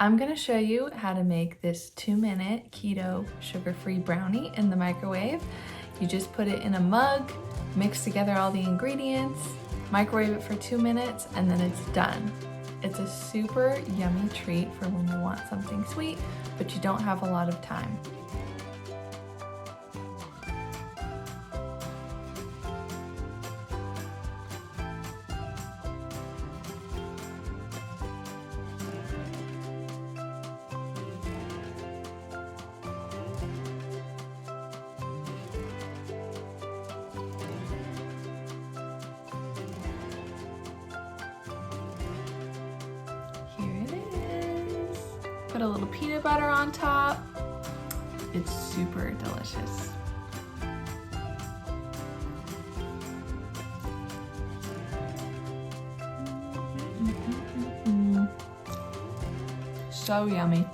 I'm gonna show you how to make this 2-minute keto sugar-free brownie in the microwave. You just put it in a mug, mix together all the ingredients, microwave it for 2 minutes, and then it's done. It's a super yummy treat for when you want something sweet, but you don't have a lot of time. Put a little peanut butter on top. It's super delicious. So yummy.